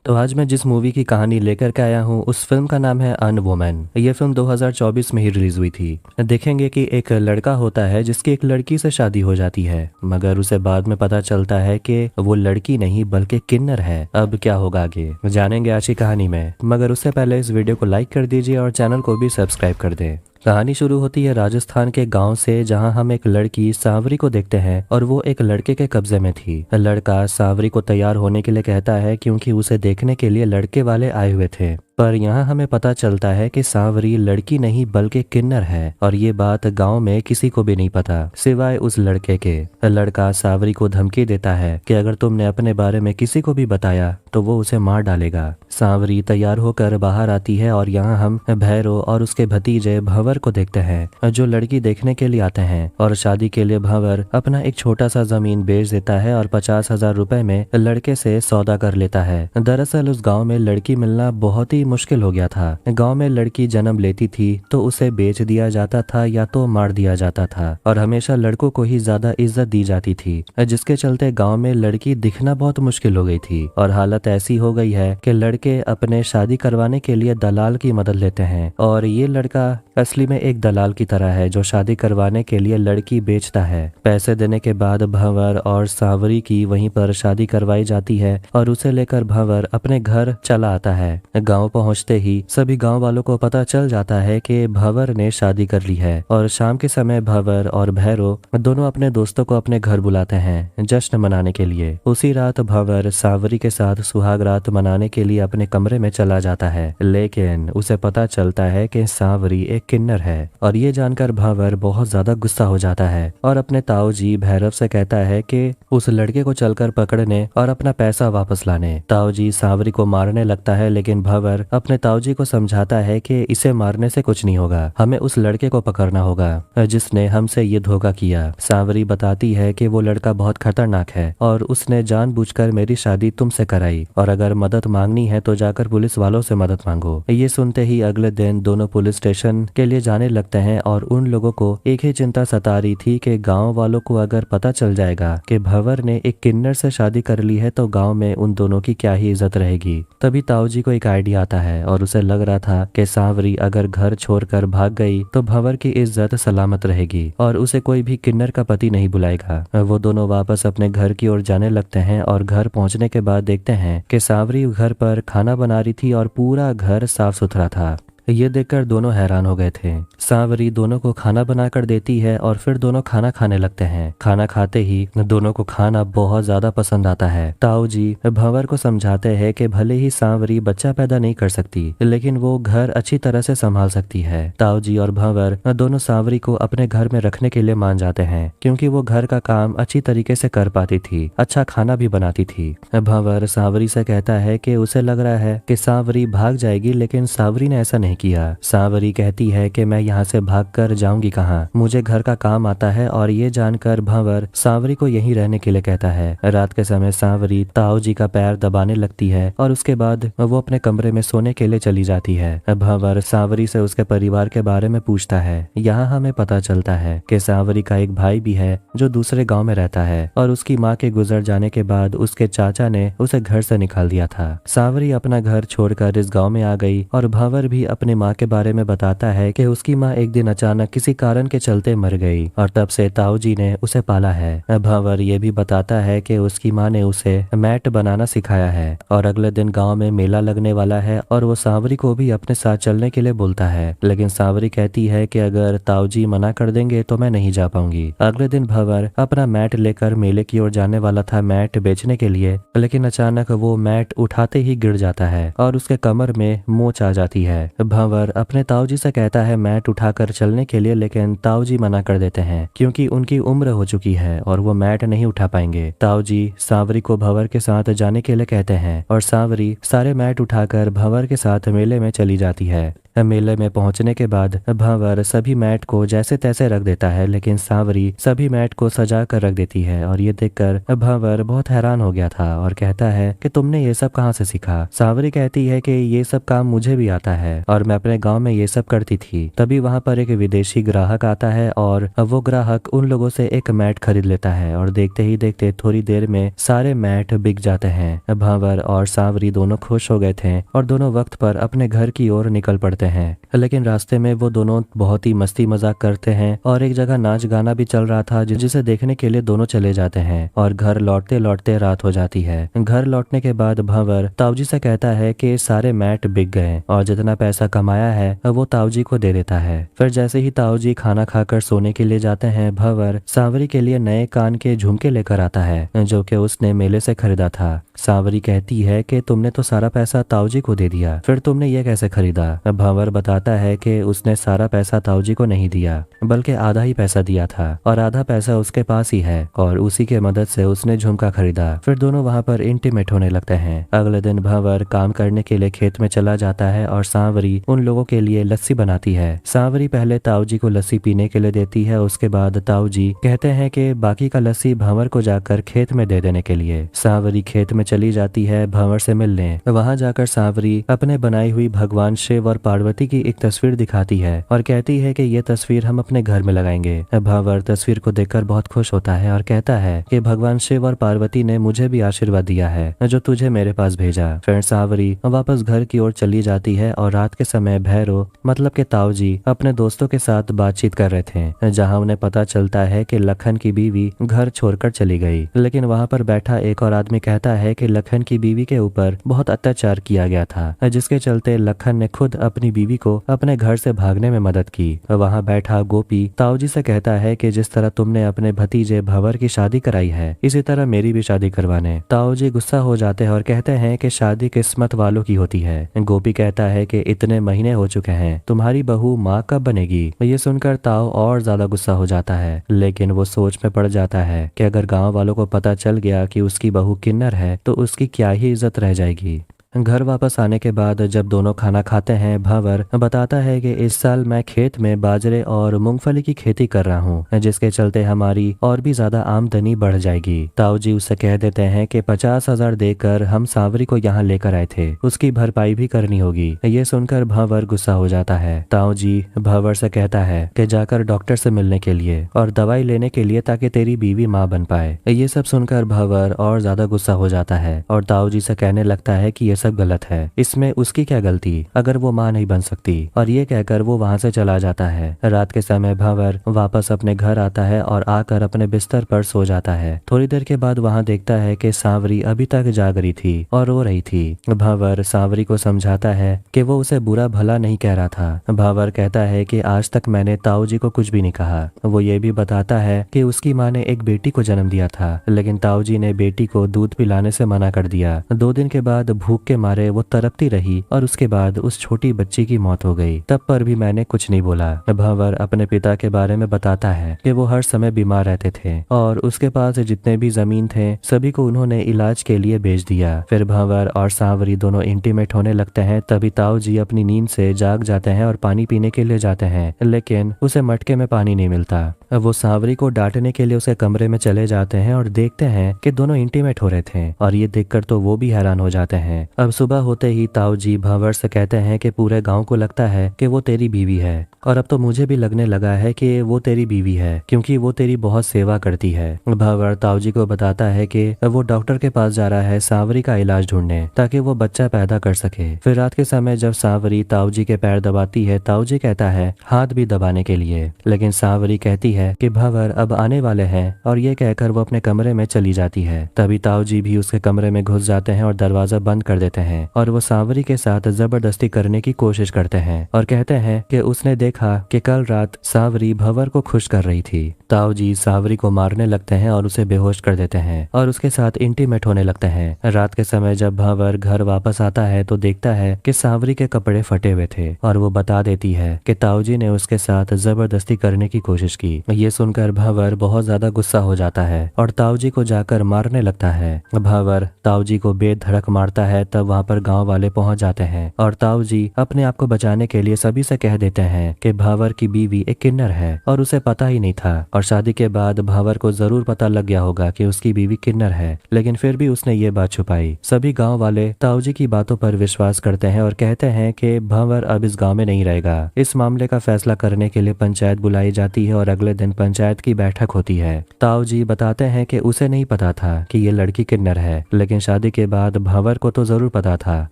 तो आज मैं जिस मूवी की कहानी लेकर के आया हूँ उस फिल्म का नाम है अनवुमन। ये फिल्म 2024 में ही रिलीज हुई थी। देखेंगे कि एक लड़का होता है जिसकी एक लड़की से शादी हो जाती है, मगर उसे बाद में पता चलता है कि वो लड़की नहीं बल्कि किन्नर है। अब क्या होगा आगे जानेंगे आज की कहानी में, मगर उससे पहले इस वीडियो को लाइक कर दीजिए और चैनल को भी सब्सक्राइब कर दें। कहानी शुरू होती है राजस्थान के गांव से, जहां हम एक लड़की सांवरी को देखते हैं और वो एक लड़के के कब्जे में थी। लड़का सांवरी को तैयार होने के लिए कहता है क्योंकि उसे देखने के लिए लड़के वाले आए हुए थे, पर यहाँ हमें पता चलता है कि सांवरी लड़की नहीं बल्कि किन्नर है और ये बात गांव में किसी को भी नहीं पता सिवाय उस लड़के के। लड़का सांवरी को धमकी देता है कि अगर तुमने अपने बारे में किसी को भी बताया तो वो उसे मार डालेगा। सांवरी तैयार होकर बाहर आती है और यहाँ हम भैरव और उसके भतीजे भंवर को देखते हैं जो लड़की देखने के लिए आते हैं, और शादी के लिए भंवर अपना एक छोटा सा जमीन बेच देता है और 50,000 रुपए में लड़के से सौदा कर लेता है। दरअसल उस गाँव में लड़की मिलना बहुत ही मुश्किल हो गया था। गांव में लड़की जन्म लेती थी तो उसे बेच दिया जाता था या तो मार दिया जाता था, और हमेशा लड़कों को ही ज्यादा इज्जत दी जाती थी, जिसके चलते गांव में लड़की दिखना बहुत मुश्किल हो गई थी। और हालत ऐसी हो गई है कि लड़के अपने शादी करवाने के लिए दलाल की मदद लेते हैं, और ये लड़का असली में एक दलाल की तरह है जो शादी करवाने के लिए लड़की बेचता है। पैसे देने के बाद भंवर और सांवरी की वहीं पर शादी करवाई जाती है और उसे लेकर भंवर अपने घर चला आता है। गांव पहुंचते ही सभी गांव वालों को पता चल जाता है कि भंवर ने शादी कर ली है, और शाम के समय भंवर और भैरव दोनों अपने दोस्तों को अपने घर बुलाते हैं जश्न मनाने के लिए। उसी रात भंवर सांवरी के साथ सुहाग रात मनाने के लिए अपने कमरे में चला जाता है, लेकिन उसे पता चलता है कि सांवरी एक किन्नर है, और ये जानकर भंवर बहुत ज्यादा गुस्सा हो जाता है और अपने ताऊ जी भैरव से कहता है कि उस लड़के को चलकर पकड़ने और अपना पैसा वापस लाने। ताऊ जी सांवरी को मारने लगता है, लेकिन भंवर अपने ताऊजी को समझाता है कि इसे मारने से कुछ नहीं होगा, हमें उस लड़के को पकड़ना होगा जिसने हमसे ये धोखा किया। सांवरी बताती है कि वो लड़का बहुत खतरनाक है और उसने जानबूझकर मेरी शादी तुमसे कराई, और अगर मदद मांगनी है तो जाकर पुलिस वालों से मदद मांगो। ये सुनते ही अगले दिन दोनों पुलिस स्टेशन के लिए जाने लगते हैं, और उन लोगों को एक ही चिंता सता रही थी कि गाँव वालों को अगर पता चल जाएगा कि भंवर ने एक किन्नर से शादी कर ली है तो गाँव में उन दोनों की क्या ही इज्जत रहेगी। तभी ताऊ जी को एक आइडिया आता है और उसे लग रहा था कि सांवरी अगर घर छोड़कर भाग गई तो भंवर की इज्जत सलामत रहेगी और उसे कोई भी किन्नर का पति नहीं बुलाएगा। वो दोनों वापस अपने घर की ओर जाने लगते हैं, और घर पहुंचने के बाद देखते हैं कि सांवरी घर पर खाना बना रही थी और पूरा घर साफ सुथरा था। ये देखकर दोनों हैरान हो गए थे। सांवरी दोनों को खाना बनाकर देती है और फिर दोनों खाना खाने लगते हैं। खाना खाते ही दोनों को खाना बहुत ज्यादा पसंद आता है। ताऊ जी भंवर को समझाते हैं कि भले ही सांवरी बच्चा पैदा नहीं कर सकती, लेकिन वो घर अच्छी तरह से संभाल सकती है। ताऊ जी और भंवर दोनों सांवरी को अपने घर में रखने के लिए मान जाते हैं, क्योंकि वो घर का काम अच्छी तरीके से कर पाती थी, अच्छा खाना भी बनाती थी। भंवर सांवरी से कहता है कि उसे लग रहा है कि सांवरी भाग जाएगी, लेकिन सांवरी ने ऐसा नहीं किया। सांवरी कहती है कि मैं यहाँ से भागकर जाऊंगी कहाँ, मुझे घर का काम आता है, और ये जानकर भंवर सांवरी को यहीं रहने के लिए कहता है। रात के समय सांवरी ताऊ जी का पैर दबाने लगती है और उसके बाद वो अपने कमरे में सोने के लिए चली जाती है। भंवर सांवरी से उसके परिवार के बारे में पूछता है। यहाँ हमें पता चलता है कि सांवरी का एक भाई भी है जो दूसरे गाँव में रहता है, और उसकी माँ के गुजर जाने के बाद उसके चाचा ने उसे घर से निकाल दिया था। सांवरी अपना घर छोड़कर इस गाँव में आ गई, और भंवर भी अपनी माँ के बारे में बताता है कि उसकी माँ एक दिन अचानक किसी कारण के चलते मर गई, और तब से ताऊ जी ने उसे पाला है। भंवर ये भी बताता है कि उसकी माँ ने उसे मैट बनाना सिखाया है, और अगले दिन गांव में मेला लगने वाला है, और वो सांवरी को भी अपने साथ चलने के लिए बोलता है, लेकिन सांवरी कहती है कि अगर ताऊ जी मना कर देंगे तो मैं नहीं जा पाऊंगी। अगले दिन भंवर अपना मैट लेकर मेले की ओर जाने वाला था मैट बेचने के लिए, लेकिन अचानक वो मैट उठाते ही गिर जाता है और उसके कमर में मोच आ जाती है। भंवर अपने ताऊ जी से कहता है मैट उठाकर चलने के लिए, लेकिन ताऊ जी मना कर देते हैं क्योंकि उनकी उम्र हो चुकी है और वो मैट नहीं उठा पाएंगे। ताऊ जी सांवरी को भंवर के साथ जाने के लिए कहते हैं, और सांवरी सारे मैट उठाकर भंवर के साथ मेले में चली जाती है। मेले में पहुंचने के बाद भंवर सभी मैट को जैसे तैसे रख देता है, लेकिन सांवरी सभी मैट को सजा कर रख देती है और ये देखकर भंवर बहुत हैरान हो गया था और कहता है कि तुमने ये सब कहाँ से सीखा। सांवरी कहती है कि ये सब काम मुझे भी आता है और मैं अपने गांव में ये सब करती थी। तभी वहां पर एक विदेशी ग्राहक आता है और वो ग्राहक उन लोगों से एक मैट खरीद लेता है और देखते ही देखते थोड़ी देर में सारे मैट बिक जाते हैं। भंवर और सांवरी दोनों खुश हो गए थे और दोनों वक्त पर अपने घर की ओर निकल पड़ते हैं, लेकिन रास्ते में वो दोनों बहुत ही मस्ती मजाक करते हैं और एक जगह नाच गाना भी चल रहा था जिसे देखने के लिए दोनों चले जाते हैं और घर लौटते लौटते रात हो जाती है। घर लौटने के बाद भंवर ताऊजी से कहता है कि सारे मैट बिक गए और जितना पैसा कमाया है वो ताऊजी को दे देता है। फिर जैसे ही ताऊजी खाना खाकर सोने के लिए जाते हैं, भंवर सांवरी के लिए नए कान के झुमके लेकर आता है जो कि उसने मेले से खरीदा था। सांवरी कहती है कि तुमने तो सारा पैसा ताऊजी को दे दिया, फिर तुमने ये कैसे खरीदा। भंवर बताता है कि उसने सारा पैसा ताऊजी को नहीं दिया बल्कि आधा ही पैसा दिया था और आधा पैसा उसके पास ही है और उसी के मदद से उसने झुमका खरीदा। फिर दोनों वहां पर इंटीमेट होने लगते हैं। अगले दिन भंवर काम करने के लिए खेत में चला जाता है और सांवरी उन लोगों के लिए लस्सी बनाती है। सांवरी पहले ताऊजी को लस्सी पीने के लिए देती है, उसके बाद ताऊजी कहते हैं कि बाकी का लस्सी भंवर को जाकर खेत में दे देने के लिए। सांवरी खेत में चली जाती है भंवर से मिलने। वहां जाकर सांवरी अपने बनाई हुई भगवान शिव और पार्वती की एक तस्वीर दिखाती है और कहती है कि ये तस्वीर हम अपने घर में लगाएंगे। भंवर तस्वीर को देखकर बहुत खुश होता है और कहता है कि भगवान शिव और पार्वती ने मुझे भी आशीर्वाद दिया है जो तुझे मेरे पास भेजा। फिर सांवरी वापस घर की ओर चली जाती है और रात के समय भैरो मतलब के ताऊजी अपने दोस्तों के साथ बातचीत कर रहे थे, जहाँ उन्हें पता चलता है कि लखन की बीवी घर छोड़कर चली गई। लेकिन वहाँ पर बैठा एक और आदमी कहता है कि लखन की बीवी के ऊपर बहुत अत्याचार किया गया था, जिसके चलते लखन ने खुद अपनी बीवी को अपने घर से भागने में मदद की। वहाँ बैठा गोपी ताऊजी से कहता है कि जिस तरह तुमने अपने भतीजे भंवर की शादी कराई है, इसी तरह मेरी भी शादी करवाने। ताऊजी गुस्सा हो जाते हैं और कहते हैं कि शादी किस्मत वालों की होती है। गोपी कहता है कि इतने महीने हो चुके हैं, तुम्हारी बहू माँ कब बनेगी। ये सुनकर ताऊ और ज्यादा गुस्सा हो जाता है, लेकिन वो सोच में पड़ जाता है कि अगर गाँव वालों को पता चल गया कि उसकी बहू किन्नर है तो उसकी क्या ही इज्जत रह जाएगी। घर वापस आने के बाद जब दोनों खाना खाते हैं, भंवर बताता है कि इस साल मैं खेत में बाजरे और मूंगफली की खेती कर रहा हूँ, जिसके चलते हमारी और भी ज्यादा आमदनी बढ़ जाएगी। ताऊजी उससे कह देते हैं कि 50,000 देकर हम सांवरी को यहाँ लेकर आए थे, उसकी भरपाई भी करनी होगी। ये सुनकर भंवर गुस्सा हो जाता है। ताऊजी भंवर से कहता है कि जाकर डॉक्टर से मिलने के लिए और दवाई लेने के लिए ताकि तेरी बीवी माँ बन पाए। ये सब सुनकर भंवर और ज्यादा गुस्सा हो जाता है और ताऊजी से कहने लगता है कि सब गलत है, इसमें उसकी क्या गलती अगर वो माँ नहीं बन सकती, और ये कहकर वो वहाँ से चला जाता है। रात के समय भंवर वापस अपने घर आता है और आकर अपने बिस्तर पर सो जाता है। थोड़ी देर के बाद वहाँ देखता है कि सांवरी अभी तक जाग रही थी और रो रही थी। भंवर सांवरी को समझाता है कि वो उसे बुरा भला नहीं कह रहा था। भंवर कहता है कि आज तक मैंने ताऊजी को कुछ भी नहीं कहा। वो ये भी बताता है कि उसकी माँ ने एक बेटी को जन्म दिया था, लेकिन ताऊजी ने बेटी को दूध पिलाने से मना कर दिया। 2 दिन के बाद भूख के मारे वो तड़पती रही और उसके बाद उस छोटी बच्ची की मौत हो गई। तब पर भी मैंने कुछ नहीं बोला। भंवर अपने पिता के बारे में बताता है कि वो हर समय बीमार रहते थे और उसके पास जितने भी जमीन थे सभी को उन्होंने इलाज के लिए बेच दिया। फिर भंवर और सांवरी दोनों इंटीमेट होने लगते हैं। तभी ताऊजी अपनी नींद से जाग जाते हैं और पानी पीने के लिए जाते हैं, लेकिन उसे मटके में पानी नहीं मिलता। वो सांवरी को डांटने के लिए उसके कमरे में चले जाते हैं और देखते हैं कि दोनों इंटीमेट हो रहे थे और ये देखकर तो वो भी हैरान हो जाते हैं। अब सुबह होते ही ताऊजी भंवर से कहते हैं कि पूरे गांव को लगता है कि वो तेरी बीवी है और अब तो मुझे भी लगने लगा है कि वो तेरी बीवी है क्योंकि वो तेरी बहुत सेवा करती है। भंवर ताऊजी को बताता है कि वो डॉक्टर के पास जा रहा है सांवरी का इलाज ढूंढने ताकि वो बच्चा पैदा कर सके। फिर रात के समय जब सांवरी ताऊजी के पैर दबाती है, ताऊजी कहता है हाथ भी दबाने के लिए, लेकिन सांवरी कहती है कि भंवर अब आने वाले हैं और ये कहकर वो अपने कमरे में चली जाती है। तभी ताऊजी भी उसके कमरे में घुस जाते हैं और दरवाजा बंद कर देते हैं और वो सांवरी के साथ जबरदस्ती करने की कोशिश करते हैं और कहते हैं कि उसने देखा कि कल रात सांवरी भंवर को खुश कर रही थी। ताऊजी सांवरी को मारने लगते हैं और उसे बेहोश कर देते हैं और उसके साथ इंटीमेट होने लगते हैं। रात के समय जब भंवर घर वापस आता है तो देखता है कि सांवरी के कपड़े फटे हुए थे और वो बता देती है कि ताऊजी ने उसके साथ जबरदस्ती करने की कोशिश की। ये सुनकर भंवर बहुत ज्यादा गुस्सा हो जाता है और ताऊजी को जाकर मारने लगता है। भंवर ताऊजी को बेधड़क मारता है तब वहाँ पर गांव वाले पहुंच जाते हैं और ताऊ जी अपने आप को बचाने के लिए सभी से कह देते हैं कि भावर की बीवी एक किन्नर है और उसे पता ही नहीं था। और शादी के बाद भावर को जरूर पता लग गया होगा कि उसकी बीवी किन्नर है, लेकिन फिर भी उसने ये बात छुपाई। सभी गाँव वाले ताऊ जी की बातों पर विश्वास करते हैं और कहते हैं कि भावर अब इस गाँव में नहीं रहेगा। इस मामले का फैसला करने के लिए पंचायत बुलाई जाती है और अगले दिन पंचायत की बैठक होती है। ताऊ जी बताते हैं कि उसे नहीं पता था कि ये लड़की किन्नर है, लेकिन शादी के बाद भावर को तो जरूर पता था।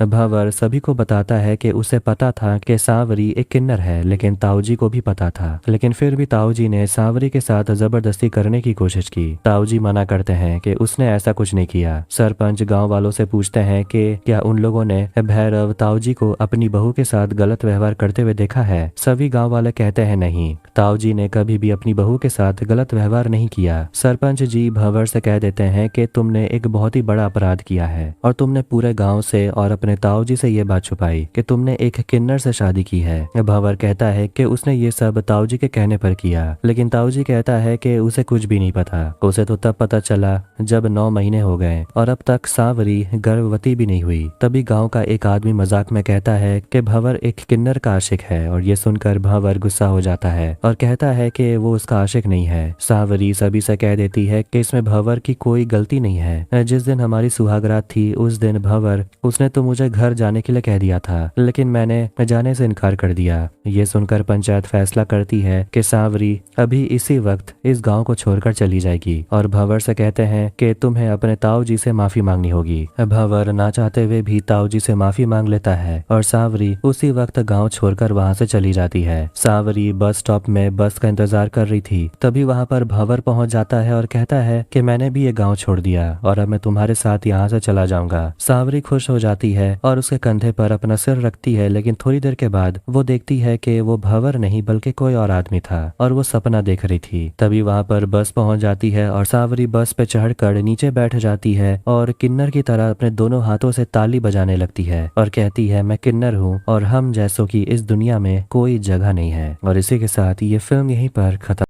भावर सभी को बताता है कि उसे पता था कि सांवरी एक किन्नर है, लेकिन ताऊ जी को भी पता था। लेकिन फिर भी ताऊ जी ने सांवरी के साथ जबरदस्ती करने की कोशिश की। ताऊ जी मना करते हैं कि उसने ऐसा कुछ नहीं किया। सरपंच गाँव वालों से पूछते हैं कि क्या उन लोगों ने भैरव ताऊ जी को अपनी बहू के साथ गलत व्यवहार करते हुए देखा है। सभी गाँव वाले कहते हैं नहीं, ताऊ जी ने कभी भी अपनी बहू के साथ गलत व्यवहार नहीं किया। सरपंच जी भावर से कह देते हैं कि तुमने एक बहुत ही बड़ा अपराध किया है और तुमने पूरे गांव से और अपने ताऊ जी से ये बात छुपाई कि तुमने एक किन्नर से शादी की है। भावर कहता है कि उसने ये सब ताऊ जी के कहने पर किया, लेकिन ताऊ जी कहता है कि उसे कुछ भी नहीं पता। उसे तो तब पता चला जब 9 महीने हो गए और अब तक सांवरी गर्भवती भी नहीं हुई। तभी गाँव का एक आदमी मजाक में कहता है कि भावर एक किन्नर का आशिक है और ये सुनकर भावर गुस्सा हो जाता है और कहता है कि वो उसका आशिक नहीं है। सांवरी सभी से कह देती है कि इसमें भावर की कोई गलती नहीं है। जिस दिन हमारी सुहागरात थी उस दिन भावर उसने तो मुझे घर जाने के लिए कह दिया था, लेकिन मैंने जाने से इनकार कर दिया। ये सुनकर पंचायत फैसला करती है कि सांवरी अभी इसी वक्त इस गाँव को छोड़कर चली जाएगी और भावर से कहते हैं कि तुम्हें अपने ताऊ जी से माफी मांगनी होगी। भावर ना चाहते हुए भी ताऊ जी से माफी मांग लेता है और सांवरी उसी वक्त गाँव छोड़कर वहाँ से चली जाती है। सांवरी बस स्टॉप में बस का इंतजार कर रही थी, तभी वहाँ पर भावर पहुँच जाता है और कहता है कि मैंने भी ये गाँव छोड़ दिया और अब मैं तुम्हारे साथ यहाँ से चला जाऊंगा। सांवरी खुश हो जाती है और उसके कंधे पर अपना सिर रखती है, लेकिन थोड़ी देर के बाद वो देखती है कि वो भावर नहीं बल्कि कोई और आदमी था और वो सपना देख रही थी। तभी वहाँ पर बस पहुँच जाती है और सांवरी बस पे चढ़कर नीचे बैठ जाती है और किन्नर की तरह अपने दोनों हाथों से ताली बजाने लगती है और कहती है मैं किन्नर हूँ और हम जैसों की इस दुनिया में कोई जगह नहीं है। और इसी के साथ ये फिल्म यहीं पर खत्म।